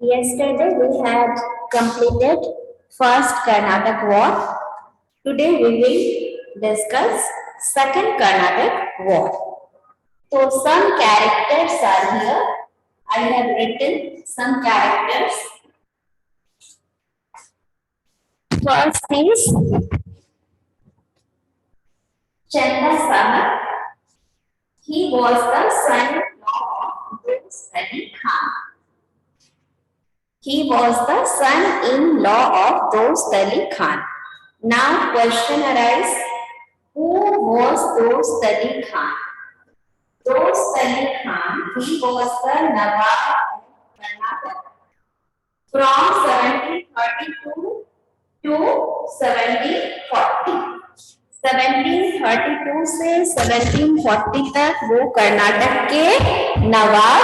Yesterday we had completed first Karnataka War. Today we will discuss second Karnataka War. So some characters are here. I have written some characters. First is Chanda Saha. He was the son-in-law of Dost Ali Khan. He was the son-in-law of Dost Ali Khan. Now question arises, who was Dost Ali Khan? Dost Ali Khan, he was the Nawab of Karnataka from 1732 to 1740. 1732 से 1740 तक वो कर्नाटक के नवाब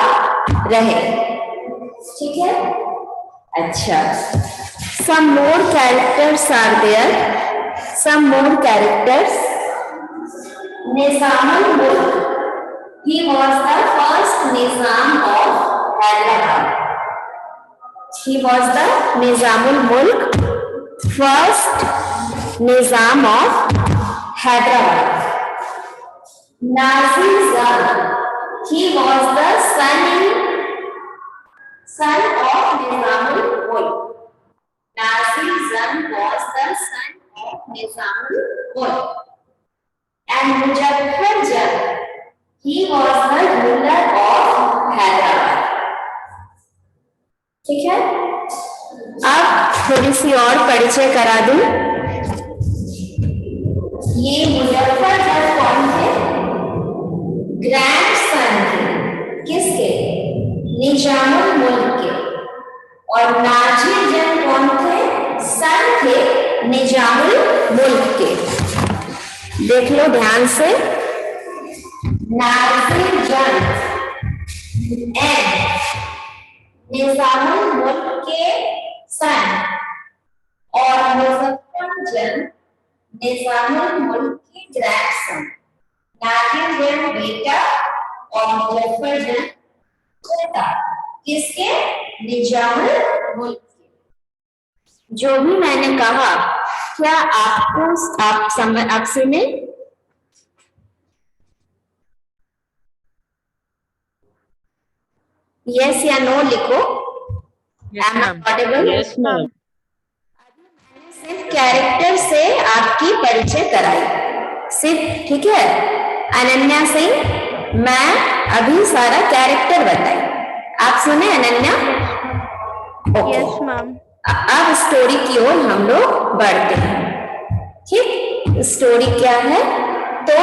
रहे। ठीक है? अच्छा। Some more characters are there. Some more characters. Nizam al-Mulk. He was the first Nizam of Hyderabad. He was the Nizam al-Mulk, first Nizam of Hyderabad. Nazim Zan. He was the son of Nizam al-Mulk. Nazim Zan was the son of Nizam al-Mulk. And Muzaffar Jan, he was the ruler of Hyderabad. ठीक है? अब थोड़ी सी और परिचय करा दूं। ये मुजफ्फर जन कौन थे? ग्रैंडसन थे। किसके? निजामुल मुल्क के। और नाजिर जन कौन थे? सन थे निजामुल मुल्क के। देख लो ध्यान से। नाजिर जन एंड निजामुल मुल्क के सन और मुजफ्फर जन निजामुल मुल्क के ग्रैंडसन। नाजिर जन बेटा और मुजफ्फर जन पोता। किसके? निजामुल मुल्क के। जो भी मैंने कहा क्या आपको आप सुने? यस या नो लिखो। Yes ma'am. सिर्फ कैरेक्टर से आपकी परिचय कराई सिर्फ। ठीक है? अनन्या सिंह, मैं अभी सारा कैरेक्टर बताई। आप सुने अनन्या? Yes ma'am. अब स्टोरी की ओर हम लोग बढ़ते हैं। ठीक? स्टोरी क्या है? तो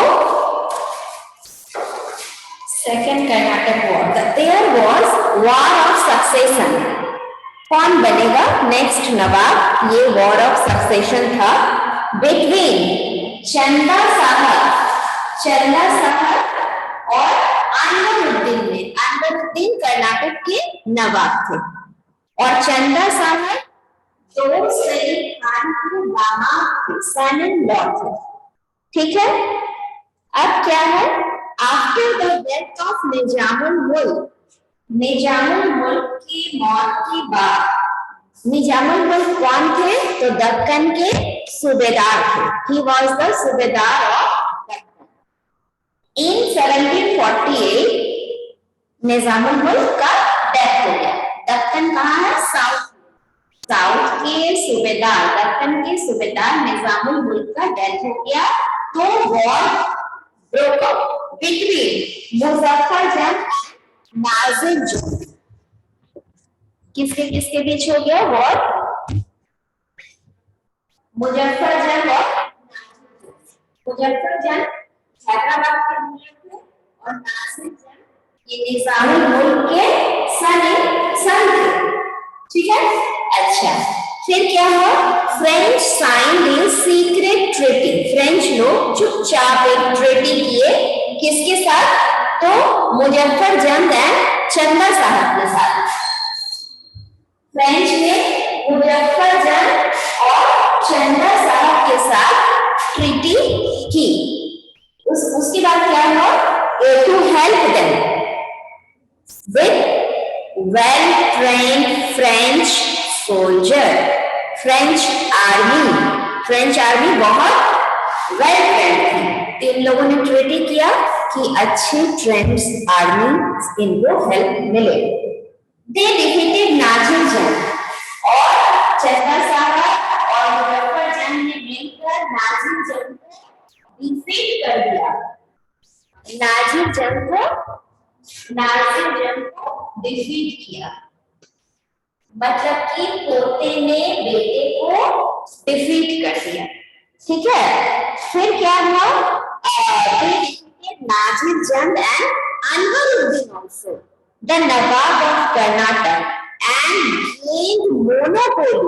second Karnataka war, there was war of succession. कौन बनेगा नेक्स्ट नवाब? ये वॉर ऑफ सक्सेशन था बिटवीन चंदा साहब और अनवरुद्दीन। अनवरुद्दीन कर्नाटक के नवाब थे और चंदा साहब दोस्त अली खान के दामाद थे, सन इन लॉ थे। ठीक है? अब क्या है? After the death of Nizamul मुल्क की मौत के बाद, निजामुल मुल्क कौन थे? तो दक्कन के सूबेदार थे। ही वॉज द सूबेदार ऑफ दक्कन। इन 1748 निजामुल मुल्क का डेथ हो गया। दक्कन कहाँ है? साउथ के सूबेदार, दक्कन के सूबेदार निजामुल मुल्क का डेथ हो गया। तो war broke out between Muzaffar जन नाजिर जन। किसके बीच हो गया वॉर? मुजफ्फर जन और मुजफ्फर जन हैदराबाद के रूलर थे और नाजिर जन ये निजामुल मुल्क के सन थे। ठीक है? अच्छा, फिर क्या हुआ? French signed a secret treaty. French लोग चुपचाप एक ट्रीटी किए। किसके साथ? तो मुजफ्फर जन एंड चंदा साहब के साथ। फ्रेंच ने मुजफ्फर जन और चंदा साहब के साथ ट्रीटी की। उसके बाद क्या हुआ? To help them well trained French soldier. French army बहुत well trained थी। तो इन लोगों ने ट्रीटी किया कि अच्छे ट्रेंड आर्मी इनको हेल्प मिले। They defeated नाजिर और चंदा साहब और मुजफ्फरजंग ने मिलकर नाजिर जंग को डिफीट कर दिया। नाजिर जंग को डिफीट किया, मतलब कि पोते ने बेटे को डिफीट कर दिया। ठीक है, फिर क्या हुआ? नाजिर जंग and Anwaruddin also the Nawab of Karnataka and gained monopoly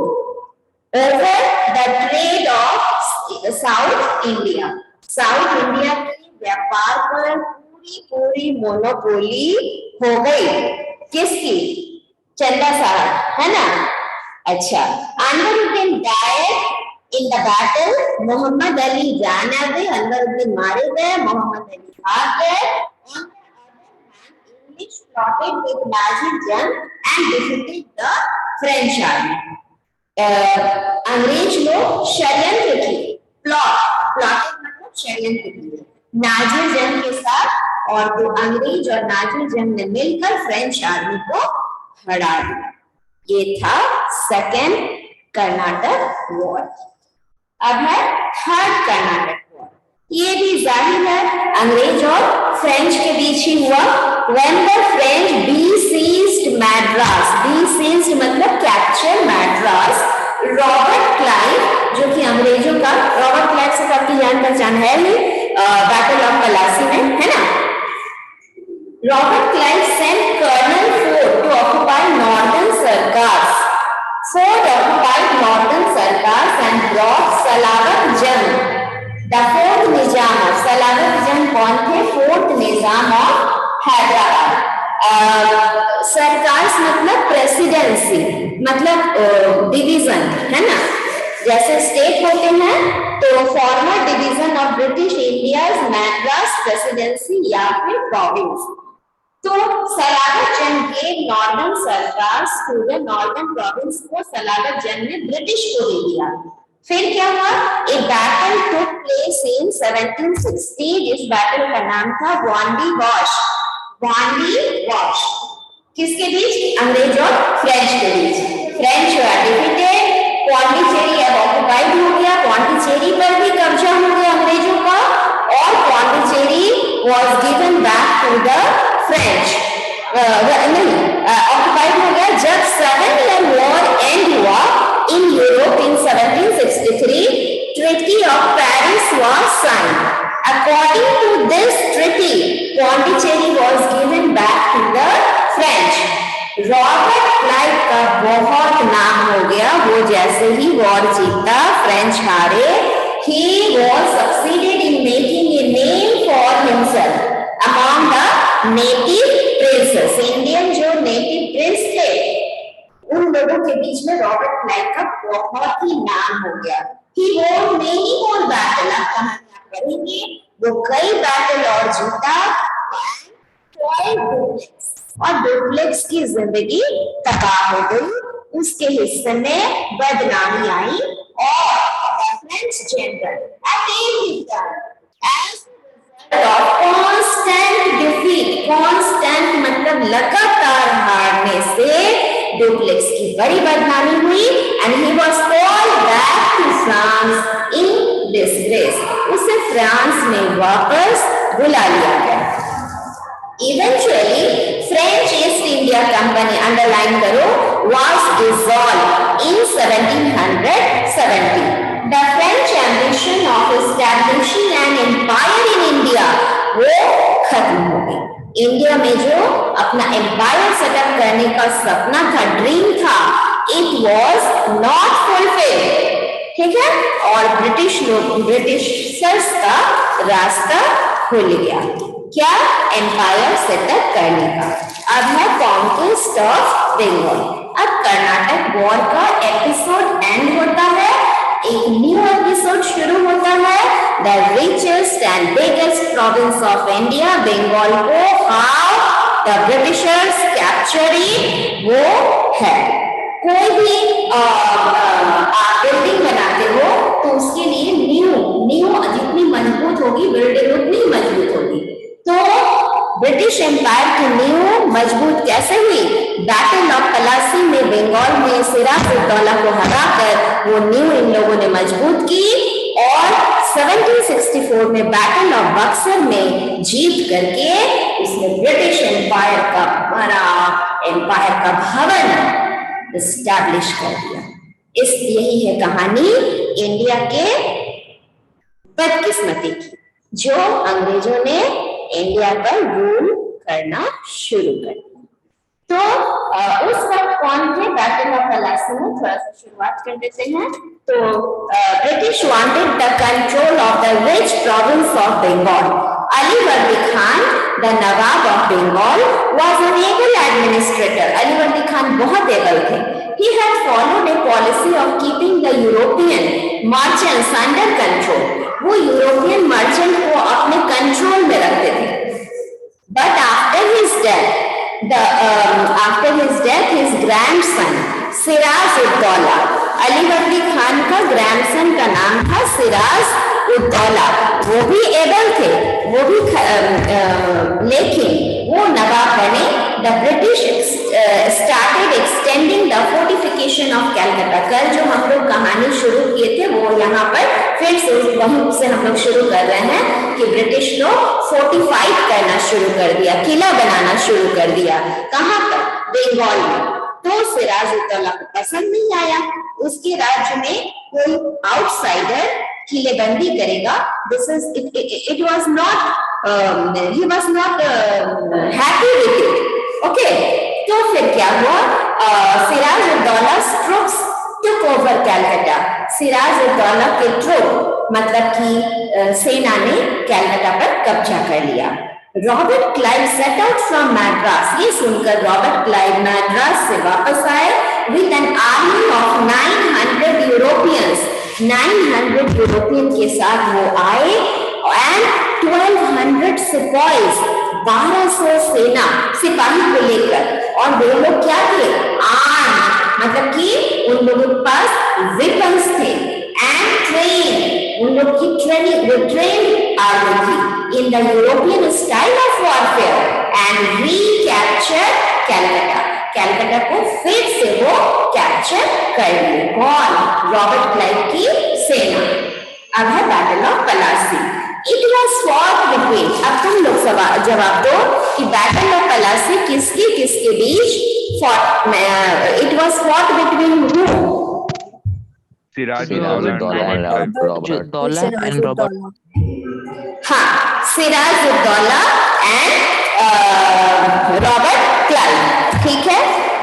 over the trade of South India. South India के व्यापार पर पूरी मोनोपोली हो गई। किसकी? चंदा साहब, है ना? अच्छा, Anwaruddin died in the battle. Mohammad Ali ran away. Anwaruddin मारे गए, मोहम्मद अली भाग गए। English plotted with Nazir Jung and defeated the French army. अंग्रेज लोग षड्यंत्र किए, प्लॉटेड मतलब षड्यंत्र किए नाजिर जंग के साथ, और वो अंग्रेज और नाजिर जंग ने मिलकर फ्रेंच आर्मी को हरा दिया। ये था सेकेंड कर्नाटक वॉर। अब है थर्ड कर्नाटक वॉर। ये भी जाहिर है अंग्रेज और फ्रेंच के बीच ही हुआ। When the French besieged Madras, besieged मतलब कैप्चर मैड्रास, रॉबर्ट क्लाइव जो कि अंग्रेजों का, रॉबर्ट क्लाइव से आपकी जान पहचान है ही बैटल ऑफ प्लासी में, है ना? Robert Clive sent Colonel Ford to occupy northern Sarkars. Ford occupied northern Sarkars and brought Salabat Jung, the fourth Nizam of Salabat Jung कौन थे? Fourth Nizam of Hyderabad. सरकार मतलब प्रेसिडेंसी, मतलब डिवीजन, है ना? जैसे स्टेट होते हैं तो farmer division of British India's Madras presidency या फिर प्रोविंस। तो सलाबत जंग के नॉर्दर्न सरकार टू नॉर्दर्न प्रोविंस को सलाबत जंग ने ब्रिटिश को दे दिया। फिर क्या हुआ? एक बैटल टुक प्लेस इन 1760। इस बैटल का नाम था वांडी वॉश। किसके बीच? अंग्रेज और फ्रेंच के बीच। फ्रेंच वर डिफीटेड, पौंडीचेरी अब ऑक्युपाइड हो गया, पौंडीचेरी पर भी कब्जा हो गया अंग्रेजों का, और Pondicherry was given back to the French. Occupied हो गया। जब 7 ईयर वॉर एंड हुआ in Europe in 1763, treaty of Paris was signed. According to this treaty, Pondicherry was given back to the French. Robert Clive का बहुत नाम हो गया। वो जैसे ही वॉर जीता, फ्रेंच हारे, he was succeeded in making a name for himself among the native princes. Indian जो नेटिव प्रिंस थे उन लोगों के बीच में रॉबर्ट क्लाइव का बहुत ही नाम हो गया। He won many more battles. करेंगे वो कई बैटल और जीता, और डुप्लेक्स की जिंदगी तबाह हो गई। उसके हिस्से में बदनामी आई और French general constant defeat, constant मतलब लगातार हारने से डुप्लेक्स की बड़ी बदनामी हुई and he was called back to France in disgrace. उसे फ्रांस में वापस बुला लिया गया। Eventually, French East India Company, underline करो, was dissolved in 1770. The French ambition of establishing an empire in India वो खत्म हो गई। इंडिया में जो अपना एम्पायर सेटअप करने का सपना था, ड्रीम था, it was not fulfilled। ठीक है, और ब्रिटिशर्स का रास्ता खुल गया। क्या? एम्पायर सेटअप करने का। अब है कॉन्क्वेस्ट ऑफ बंगाल। अब कर्नाटक वॉर का एपिसोड एंड होता है, एक न्यू एपिसोड शुरू होता है। The richest and biggest province of India, Bengal को how the Britishers captured it, वो है। कोई भी आप बिल्डिंग बनाते हो तो उसके लिए नींव जितनी मजबूत होगी बिल्डिंग उतनी मजबूत होगी। तो ब्रिटिश एम्पायर की नींव मजबूत कैसे हुई? बैटल ऑफ पलासी में बंगाल में सिराजुद्दौला को हराकर वो नींव इन लोगों ने मजबूत की और 1764 में बैटल ऑफ बक्सर में जीत करके उसने ब्रिटिश एम्पायर का बड़ा एम्पायर का भवन एस्टैब्लिश कर दिया। यही है कहानी इंडिया के बदकिस्मती की, जो अंग्रेजों ने इंडिया पर रूल करना शुरू कर दिया। तो उस वक्त कौन थे बैटल ऑफ पलासी में? थोड़ा सा शुरुआत कर देते हैं। तो British wanted the control of the rich province of Bengal. Ali Vardi Khan, the nawab of Bengal, was an able administrator. Ali Vardi Khan बहुत एबल थे। He had followed a policy of keeping the European merchants under control. वो यूरोपियन मर्चेंट को अपने कंट्रोल में रखते थे। But after his death, his grandson सिराज-उद-दौला, Ali Vardi Khan का grandson का नाम था सिराज-उद-दौला, वो भी एबल थे, वो भी लेकिन वो नवाब बने। The British started extending the fortification of Calcutta। कल जो हम लोग कहानी शुरू किए थे वो यहाँ पर फिर से वहीं से हम लोग शुरू कर रहे हैं कि ब्रिटिश लोग फोर्टिफाइड करना शुरू कर दिया, किला बनाना शुरू कर दिया। कहाँ पर? बंगाल में। तो सिराज-उद-दौला को पसंद नहीं आया, उसके राज्य में कोई आउटसाइडर किलेबंदी करेगा। This is it was not he was not happy with it। Okay, तो फिर क्या हुआ? सिराज-उद-दौला's troops took over Calcutta। सिराज-उद-दौला के ट्रूप मतलब कि सेना ने कैलकाटा पर कब्जा कर लिया। Robert Clive set out from Madras. ये सुनकर रॉबर्ट क्लाइव मैड्रास से वापस आए with an army of 900 Europeans. 900 European के साथ वो आए एंड 1200 सिपाहीज, 1200 सेना सिपाही को लेकर। और वो लोग क्या थे? आर्म मतलब कि उन लोगों के पास वेपन्स थे एंड ट्रेन, उन लोग की ट्रेनिंग, वो ट्रेन आर्मी थी in the European style of warfare and recapture Calcutta. Calcutta को फिर से वो कैप्चर कर लिए। कौन? रॉबर्ट क्लाइव की सेना। अब है battle of Plassey. It was fought between, अब तुम लोग जवाब दो कि बैटल ऑफ पलासी किसके बीच fought? It was fought between who? Siraj-ud-Daulah and Robert. हाँ, सिराज-उद-दौला एंड रॉबर्ट क्लाइव। ठीक है,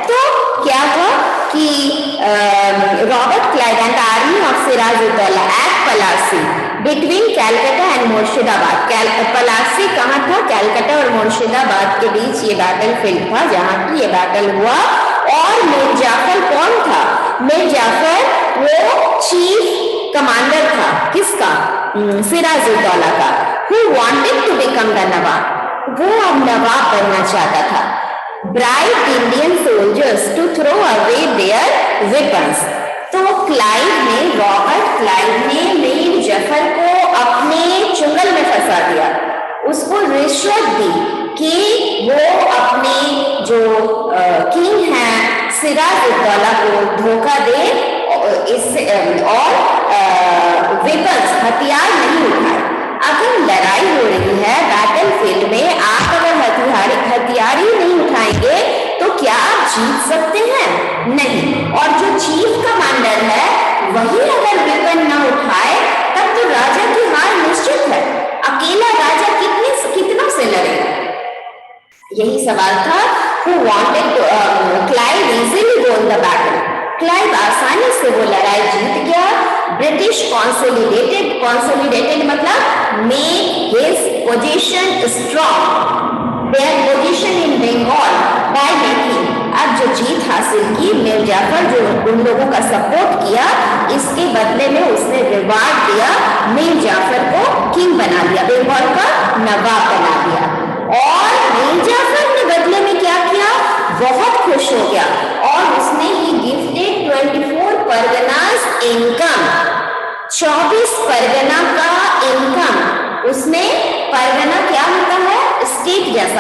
तो क्या हुआ कि Robert Clive and army of Siraj-ud-Daulah at Plassey between Calcutta and Murshidabad. Plassey कहाँ था? कैलकाटा और मुर्शिदाबाद के बीच ये बैटल फील्ड था जहाँ की ये बैटल हुआ। और मीर जाफर कौन था? मीर जाफर वो चीफ कमांडर था। किसका? सिराज-उद-दौला का। Who wanted to become the नवाब, वो अब नवाब बनना चाहता था। Bribed Indian soldiers to throw away their weapons। तो रॉबर्ट क्लाइव ने मीर जाफर को अपने चुंगल में फंसा दिया, उसको रिश्वत दी कि वो अपने जो किंग है सिराज-उद-दौला को धोखा दे और वेपन्स हथियार नहीं उठाए। अगर लड़ाई हो रही है बैटल फील्ड में, आप अगर हथियार ही नहीं उठाएंगे तो क्या आप जीत सकते हैं? नहीं। और जो चीफ कमांडर है वही अगर वेपन न उठाए तब तो राजा की हार निश्चित है। अकेला राजा कितना से लड़ेगा? यही सवाल था। Who wanted to Clive easily won the battle। Clive आसानी से वो लड़ाई जीत गया। ब्रिटिश consolidated मतलब make his position strong, their position in Bengal by making। अब जो जीत हासिल की, मीर जाफर जो उन लोगों का सपोर्ट किया, इसके बदले में उसने रिवार्ड दिया, मीर जाफर को किंग बना दिया, बंगाल का नवाब बना दिया। और मीर जाफर ने बदले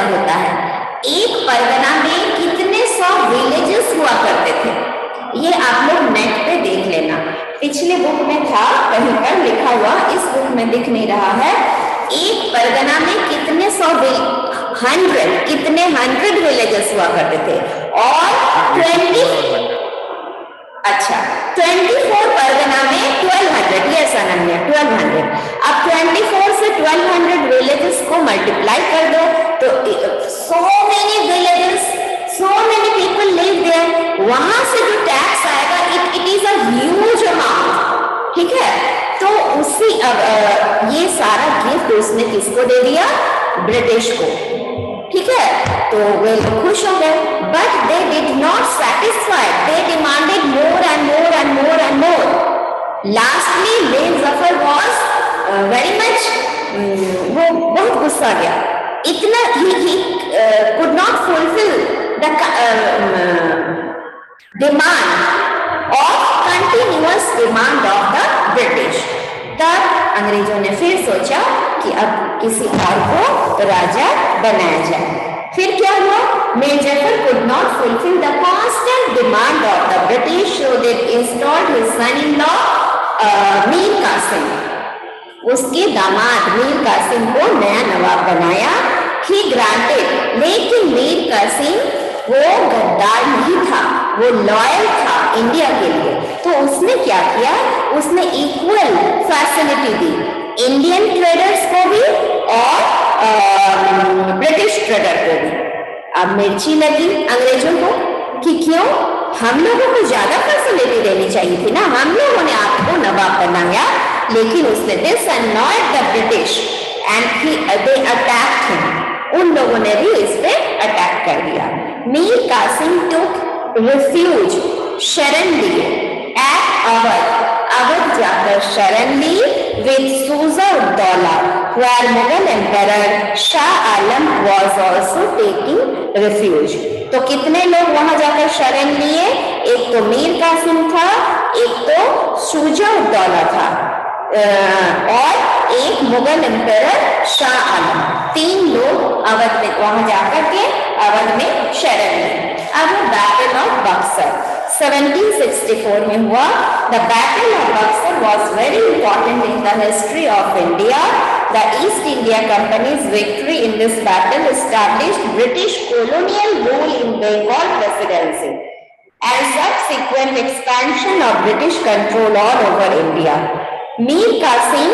ऐसा होता है, एक परगना में कितने 100 विलेजेस हुआ करते थे, ये आप लोग नेट पे देख लेना। पिछले बुक में था कहीं पर लिखा हुआ, इस बुक में दिख नहीं रहा है। एक परगना में कितने 100 विलेजेस हुआ करते थे और 24 परगना में 1200, यस अनन्या 1200। अब 24 से 1200 विलेजेस को मल्टीप्लाई कर दो तो so many villages, so many people live there, वहां से जो टैक्स आएगा it is a huge amount, ठीक है। तो उसी ये सारा गिफ्ट उसने किसको दे दिया, ब्रिटिश को, ठीक है। तो वे लोग खुश हो गए, but they did not satisfied, they demanded more and more and more and more. Lastly Mir Zafar was very much, वो बहुत गुस्सा गया, इतना ही could not fulfill the demand of continuous demand of the British। तब अंग्रेजों ने फिर सोचा कि अब किसी और को राजा बनाया जाए। फिर क्या हुआ, Mir Zafar could not fulfill the constant demand of the British, so they installed his son-in-law Mir Qasim, उसके दामाद मीर कासिम को नया नवाब बनाया। ही ग्रांटेड, लेकिन मीर कासिम वो गद्दार नहीं था, वो लॉयल था इंडिया के लिए। तो उसने क्या किया, उसने इक्वल फैसिलिटी दी इंडियन ट्रेडर्स को भी और ब्रिटिश ट्रेडर को भी। अब मिर्ची लगी अंग्रेजों को कि क्यों, हम लोगों को ज्यादा फैसिलिटी देनी चाहिए थी ना, हम लोगों ने आपको नवाब बनाया। लेकिन उसने this annoyed the British and they attacked him, उन लोगों ने भी इस पे अटैक कर दिया। मीर कासिम टुक रिफ्यूज, शरण लिए एट अवध जाकर शरण ली with Shuja-ud-Daulah, where Mughal Emperor Shah Alam was also taking refuge। तो कितने लोग वहां जाकर शरण लिए, एक तो मीर कासिम था, एक तो सूजा-उद-दौला था और एक मुगल एम्परर शाह आलम, 3 लोग अवध में वहां जाकर के अवध में शरण लिए। अब बैटल ऑफ बक्सर 1764 में हुआ। The battle of Buxar was very important in the history of India. The East India companies victory in this battle established British colonial rule in Bengal presidency and subsequent expansion of British control all over India। Mir Qasim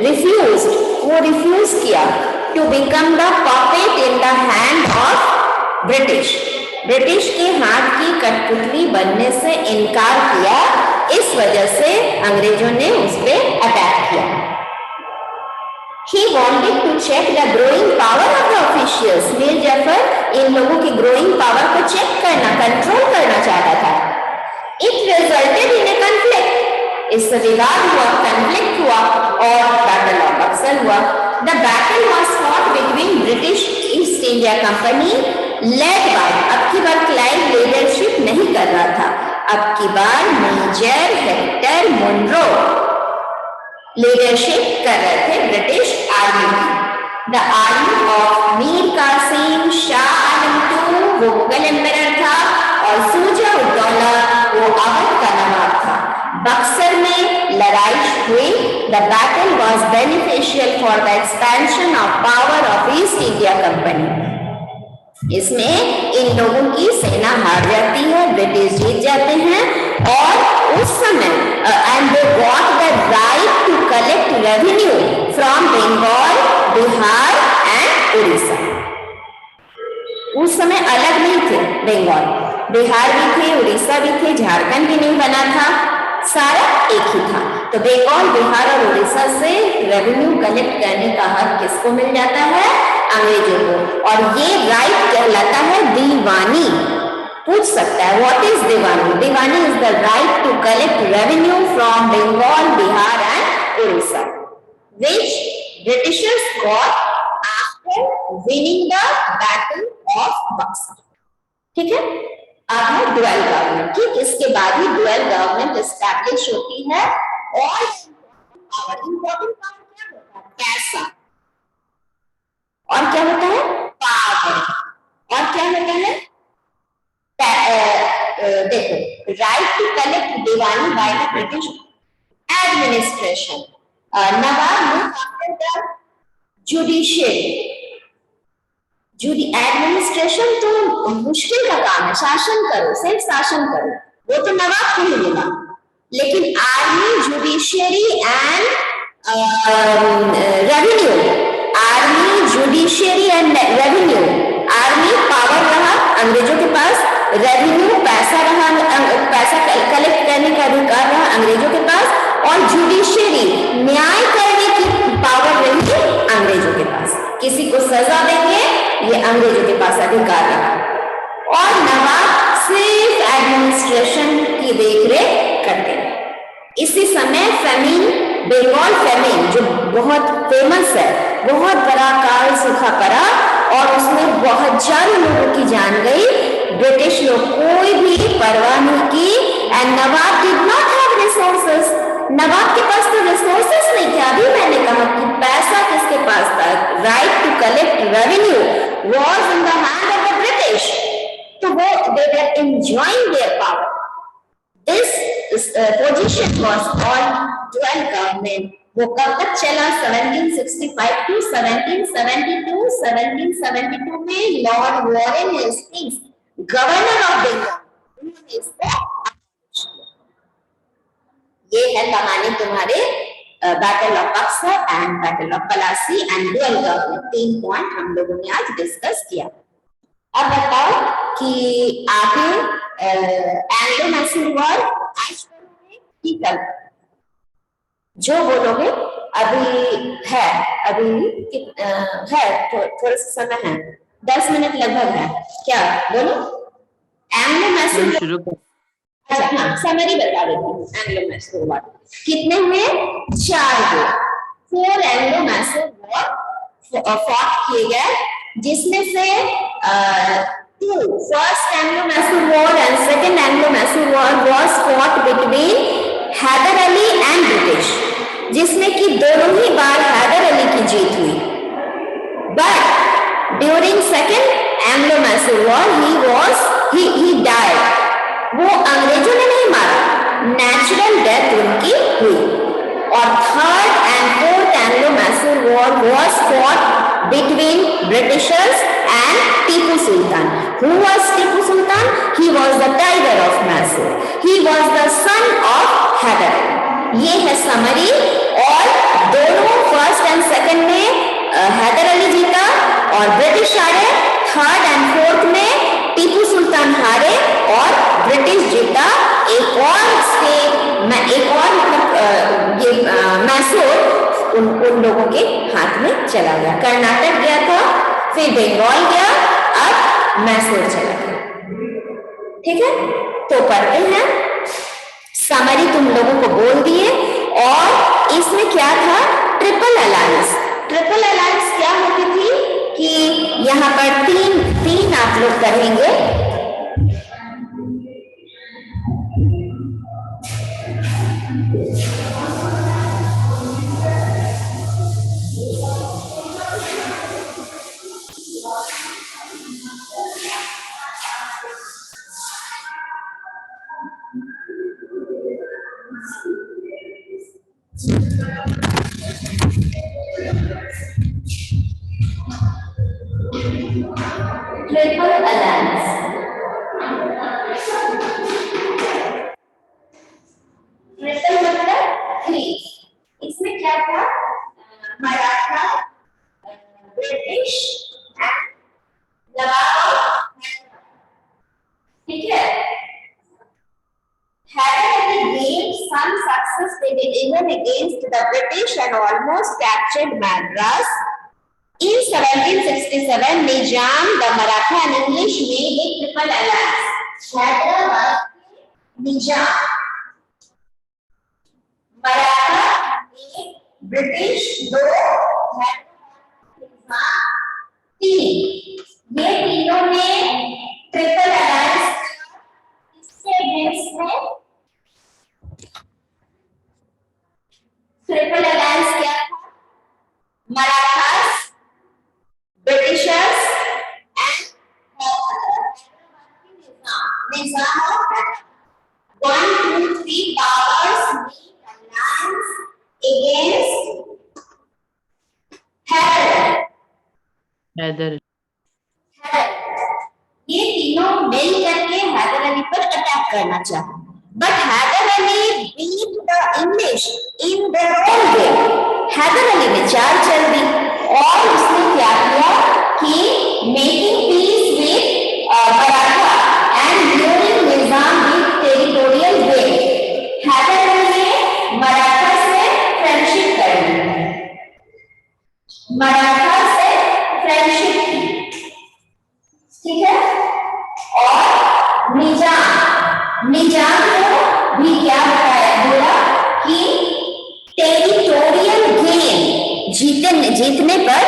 refused, वो refuse किया to become the puppet in the hand of British, British के हाथ की कठपुतली बनने से इनकार किया। इस वजह से अंग्रेजों ने उस पर अटैक किया। He wanted to check the growing power of the officials। Mir Zafar इन लोगों की ग्रोइंग पावर को चेक करना, कंट्रोल करना चाहता था। It resulted in a conflict, इससे विवाद हुआ, कन्फ्लिक्ट हुआ और बैटल ऑफ बक्सर हुआ। The battle was fought between British East India Company led by, अब की बार क्लाइव लीडरशिप नहीं कर रहा था, अब की बार मेजर हेक्टर मुनरो लीडरशिप कर रहे थे ब्रिटिश आर्मी की। The army of Mir Qasim, Shah Alam II वो मुगल एम्परर था और सूजा-उद-दौला वो अवध का नवाब था। बक्सर में लड़ाई हुई। The battle was beneficial for the expansion of power of east India company. इसमें इन लोगों की सेना हार जाती है, ब्रिटिश जीत जाते हैं और उस समय and they got the right to collect revenue from Bengal, Bihar and Orissa. उस समय अलग नहीं थे, बंगाल, बिहार भी थे, उड़ीसा भी थे, झारखंड भी नहीं बना था, सारा एक ही था। तो बंगाल, बिहार और उड़ीसा से रेवेन्यू कलेक्ट करने का हक किसको मिल जाता है, अंग्रेजों को। और ये राइट कहलाता है दीवानी। पूछ सकता है what is diwani? Diwani is the right to collect revenue from Bengal, Bihar and Orissa, which Britishers got after winning the battle of Buxar. ठीक है, अब है डुअल गवर्नमेंट। ठीक, इसके बाद ही डुअल गवर्नमेंट एस्टैब्लिश होती है। और इंपॉर्टेंट पावर क्या होता है? पैसा। और क्या होता है? पावर। और क्या होता है? देखो, right to collect diwani by the British administration. Nawab look after the judiciary. Administration तो मुश्किल का काम है, शासन करो, सिर्फ शासन करो, वो तो नवाब को ही मिला। लेकिन army, judiciary and revenue, army, judiciary and revenue, army power रहा अंग्रेजों के पास, रेवेन्यू पैसा रहा, पैसा कलेक्ट करने का अधिकार रहा अंग्रेजों के पास, और जुडिशियरी न्याय करने की पावर रही अंग्रेजों के पास, किसी को सजा देंगे ये अंग्रेजों के पास अधिकार रहा। और नवाब सिर्फ एडमिनिस्ट्रेशन की देखरेख करते हैं। इसी समय फेमिन, बंगाल फेमिन जो बहुत फेमस है, बहुत बड़ा काल सूखा पड़ा और उसमें बहुत हजारों लोगों की जान गई। ब्रिटिश लोग कोई भी परवाह नहीं की and nawab did not have resources. Nawab के पास तो रिसोर्सेस नहीं थे। अभी मैंने कहा कि पैसा किसके पास था? Right to collect revenue was in the hand of the British. तो वो they were enjoying their power. This position was called dual government. वो कब तक चला? 1765 टू 1772। 1772 में Lord Warren Hastings, governor of Bengal, उन्होंने इसको, ये है कहानी तुम्हारे battle of Buxar and battle of Plassey and dual government. 3 point हम लोगों ने आज डिस्कस किया। अब बताओ कि आगे एंग्लो मैसूर वॉर आज करोगे कि कल? जो बोलोगे। अभी है, थोड़ा सा समय है, 10 मिनट लगभग है। क्या बोलो? एंग्लो मैसूर शुरू कर। अच्छा हाँ, समरी बता देती हूँ। एंग्लो मैसूर वॉर कितने हुए? 4 हुए। 4 एंग्लो मैसूर वॉर फॉट किए गए, जिसमें से 2 first Anglo Mysore war and second Anglo Mysore war was fought between Hyder Ali and British, जिसमें कि दोनों ही बार हैदर अली की जीत हुई। But during second Anglo Mysore war he died. वो अंग्रेजों ने नहीं मारा, नेचुरल डेथ उनकी हुई। और third and fourth Anglo Mysore war was fought between Britishers and Tipu Sultan. Who was Tipu Sultan? He was the tiger of Mysore, he was the son of Hyder. ये है समरी। और दोनों फर्स्ट एंड सेकंड में हैदर अली जीता और ब्रिटिश हारे। थर्ड एंड फोर्थ में टीपू सुल्तान हारे और ब्रिटिश जीता। एक और स्टेट, एक और मतलब ये मैसूर उन लोगों के हाथ में चला गया। कर्नाटक गया था, फिर बंगाल गया, अब मैसूर चला गया। ठीक है, तो पढ़ते हैं। समरी तुम लोगों को बोल दिए। और इसमें क्या था? Triple alliance. ट्रिपल अलायंस क्या होती थी कि यहाँ पर तीन आप लोग करेंगे। Triple alliance. ट्रिपल मतलब 3। इसमें क्या था? मराठा, ब्रिटिश एंड नवाब। ठीक है। Hyder Ali gained some success even against the British and almost captured Madras. In 1767, Nizam, the Maratha and English made a triple alliance. Hyderabad, Nizam, Maratha, British, 2, Hyderabad, 3। ये तीनों ने triple alliance इसके against में। Triple alliance क्या था? Marathas, Nizam of 1, 2, 3 powers meet alliance against Hyder. Hyder ये तीनों मिल करके हैदर अली पर अटैक करना चाहा, but Hyder Ali beat the English in their own way. Hyder Ali ने चाल चल दी और उसने क्या किया कि making peace with Maratha and during Nizam with territorial way, Hyder Ali ने मराठा से फ्रेंडशिप कर ली, मराठा से फ्रेंडशिप की, ठीक है। और निजाम को भी क्या बताया बोला कि टेरिटोरियल गेन, जीतने पर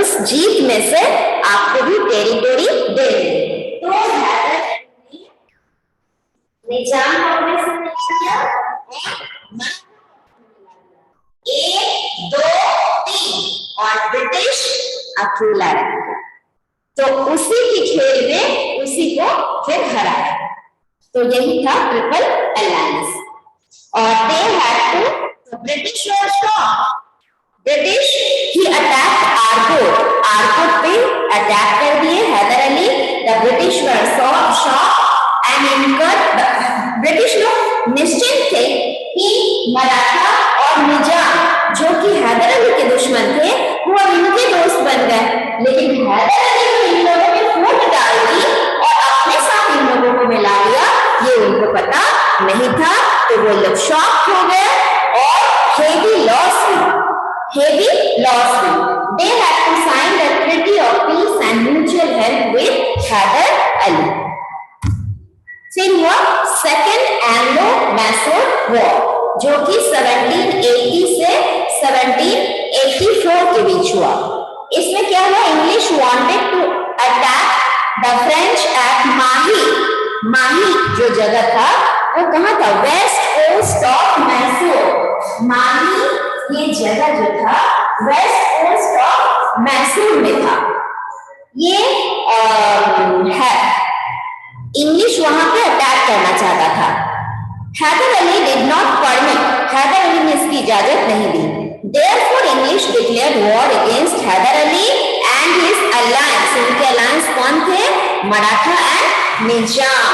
उस जीत में से आपको भी टेरिटोरी दे देंगे। तो हैदर अली ने निजाम को अपने साथ किया, 1, 2, 3 और ब्रिटिश अकेला रह गया। तो उसी की खेल में उसी को फिर हराया। तो यही था ट्रिपल अलायंस। और they had to, British were strong, British ही अटैक आरकोट पे अटैक कर दिए Hyder Ali. The British were shock and incurred, British लोग निश्चित थे कि मराठा और निजाम जो कि हैदर अली के दुश्मन थे वो अब इनके दोस्त बन गए, लेकिन हैदर अली ने इन लोगों में फूट डाल दी और अपने साथ इन लोगों को मिला लिया, ये उनको पता नहीं था। तो वो लोग शॉक हो गए और हेवी लॉस हुई। They had to sign the treaty of peace and mutual help with Hyder Ali. फिर हुआ सेकेंड एंग्लो मैसूर वॉर, जो कि 1780 से 1784 के बीच हुआ। इसमें क्या हुआ, English wanted to attack the French at Mahe जो जगह था वो कहाँ था, west coast of Mysore. Mahe ये जगह जो था वेस्ट कोस्ट ऑफ मैसूर में था। ये है इंग्लिश वहां पे अटैक करना चाहता था। Hyder Ali did not permit, Hyder Ali ने इसकी इजाजत नहीं दी। Therefore English declared war against Hyder Ali and his alliance। उनके अलायंस कौन थे, मराठा एंड निजाम,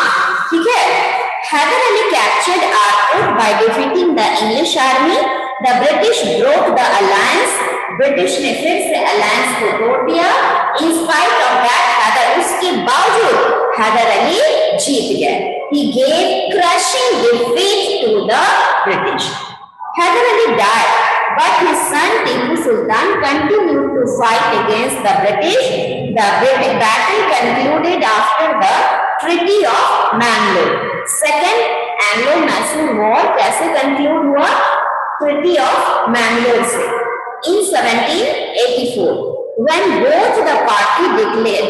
ठीक है। Hyder Ali captured Arcot by defeating the English army। The British broke the alliance। British ने फिर से अलायंस को तोड़ दिया। In spite of that, उसके बावजूद हैदर अली जीत गए। He gave crushing defeat to the British। Haider Ali died, but his son Tipu Sultan continued to fight against the British। The battle concluded after the Treaty of Mangalore। Second Anglo-Mysore War कैसे conclude हुआ, Treaty of Mangalore से in 1784, when both the party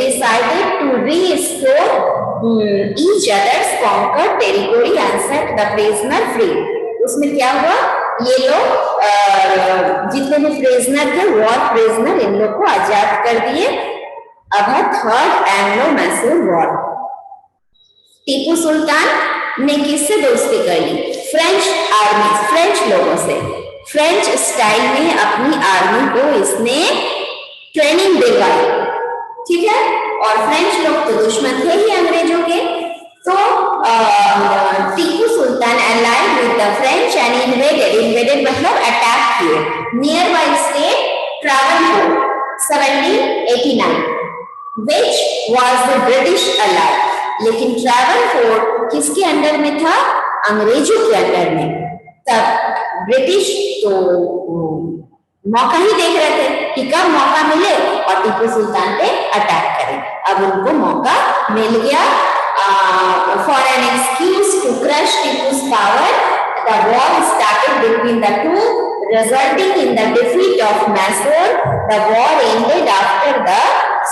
decided to restore each other's conquered territory and set the prisoner free। उसमें क्या हुआ, ये लोग जितने भी प्रिजनर थे, वॉर प्रिजनर, इन लोग को आजाद कर दिए। अब है third Anglo Mysore war. Tipu Sultan ने किससे दोस्ती कर ली, फ्रेंच आर्मी, फ्रेंच लोगों से। फ्रेंच स्टाइल में अपनी आर्मी को इसने ट्रेनिंग दिलवाई, ठीक है। और फ्रेंच लोग तो दुश्मन थे ही अंग्रेजों के। तो Tipu Sultan allied with the French and invaded मतलब अटैक किए nearby state Travancore 1789, which was the British ally। लेकिन ट्रैवनकोर किसके अंडर में था, अंग्रेजों के अंडर में। तब ब्रिटिश तो मौका ही देख रहे थे कि कब मौका मिले और टीपू सुल्तान पे अटैक करें। अब उनको मौका मिल गया। For an excuse to crush Tipu's power, the war started between the two, resulting in the defeat of Mysore। The war ended after the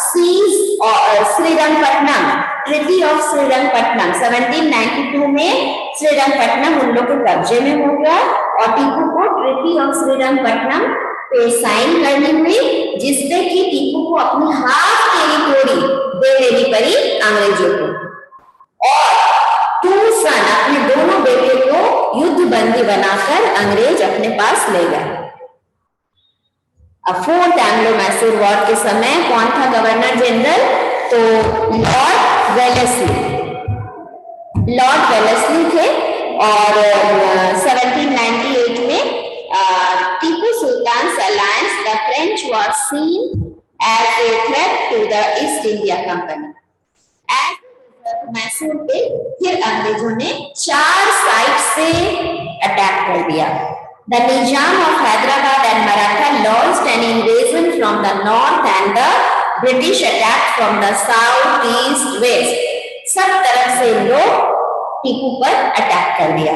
siege of Srirangpatnam, Treaty of Srirangpatnam। 1792 में श्रीरंगपट्टनम उन लोग के कब्जे में हो गया और टीपू को ट्रीटी ऑफ श्रीरंगपट्टनम पे साइन करनी हुई, जिससे कि टीपू को अपनी हाफ टेरिटोरी दे देनी पड़ी अंग्रेजों को। और टू सन, अपने दोनों बेटे को युद्ध बंदी बनाकर अंग्रेज अपने पास ले गए। अब फोर्थ एंग्लो मैसूर वॉर के समय कौन था गवर्नर जनरल? तो लॉर्ड वेलेस्ली, लॉर्ड वेलेस्ली थे। और 1798 में Tipu Sultan alliance the French was seen as a threat to the East India Company. Mysore पे फिर अंग्रेजों ने 4 साइड से अटैक कर दिया। The Nizam of Hyderabad and Maratha launched an invasion from the north and the British attacked from the south, east, west. सब तरफ से लोग टीपू पर अटैक कर दिया।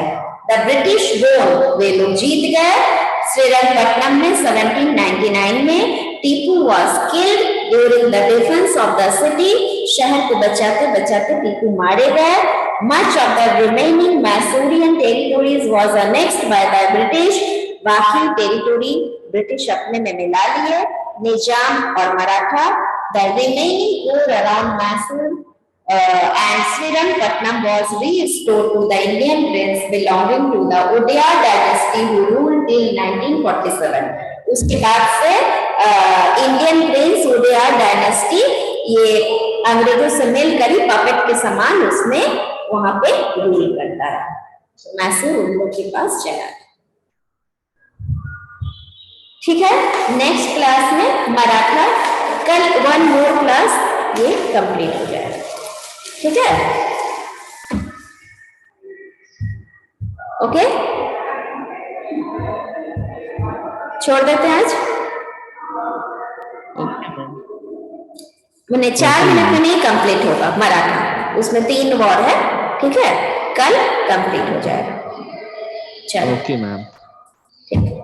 The British won, वे लोग जीत गए। श्रीरंगपट्टनम में 1799 में Tipu was killed during the defense of the city. शहर को बचाते बचाते टीपू मारे गए। Much of the remaining Masurian territories was annexed by the British. बाकी टेरिटोरी ब्रिटिश अपने में मिला लिए। निजाम और Maratha, the remaining core around Mysore and Srirangpatnam was restored to the Indian prince belonging to the Odear dynasty who ruled till 1947. उसके बाद से Indian Prince Wodeyar dynasty ये अंग्रेजों से मिलकर ही पपेट के समान उसने वहां पे रूल करता है। मैसूर उन लोग के पास चला। ठीक है, नेक्स्ट क्लास में मराठा, कल 1 मोर क्लास ये कंप्लीट हो जाएगा। ठीक है, ओके, छोड़ देते हैं आज। मैंने 4 मिनट में नहीं कंप्लीट होगा मराठा, उसमें 3 वॉर है। ठीक है, कल कंप्लीट हो जाएगा। चलो, ओके मैम। ठीक है।